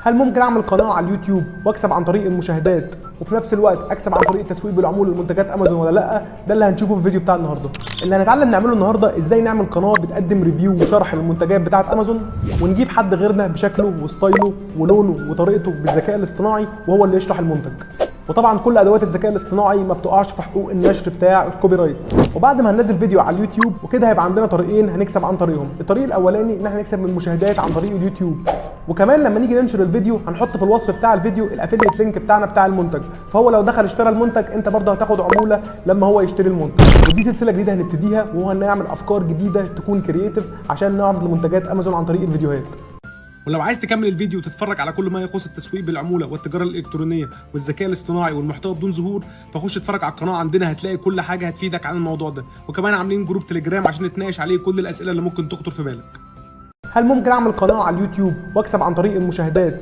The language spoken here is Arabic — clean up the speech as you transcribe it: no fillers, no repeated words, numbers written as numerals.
هل ممكن اعمل قناه على اليوتيوب واكسب عن طريق المشاهدات وفي نفس الوقت اكسب عن طريق التسويق بالعموله لمنتجات امازون ولا لا؟ ده اللي هنشوفه في الفيديو بتاع النهارده. اللي هنتعلم نعمله النهارده ازاي نعمل قناه بتقدم ريفيو وشرح للمنتجات بتاعه امازون، ونجيب حد غيرنا بشكله وستايله ولونه وطريقته بالذكاء الاصطناعي وهو اللي يشرح المنتج. وطبعا كل ادوات الذكاء الاصطناعي ما بتقعش في حقوق النشر بتاع الكوبي رايتس. وبعد ما هننزل فيديو على اليوتيوب وكده هيبقى عندنا طريقين هنكسب عن طريقهم. الطريق الاولاني ان احنا نكسب من المشاهدات عن طريق اليوتيوب، وكمان لما نيجي ننشر الفيديو هنحط في الوصف بتاع الفيديو الافيليت لينك بتاعنا بتاع المنتج، فهو لو دخل اشترى المنتج انت برضه هتاخد عموله لما هو يشتري المنتج. ودي سلسله جديده هنبتديها وهو هنعمل افكار جديده تكون كرييتيف عشان نعرض لمنتجات امازون عن طريق الفيديوهات. ولو عايز تكمل الفيديو وتتفرج على كل ما يخص التسويق بالعموله والتجاره الالكترونيه والذكاء الاصطناعي والمحتوى بدون ظهور، فخش اتفرج على القناه عندنا، هتلاقي كل حاجه هتفيدك عن الموضوع ده، وكمان عاملين جروب تليجرام عشان نتناقش عليه كل الاسئله اللي ممكن تخطر في بالك. هل ممكن اعمل قناه على اليوتيوب واكسب عن طريق المشاهدات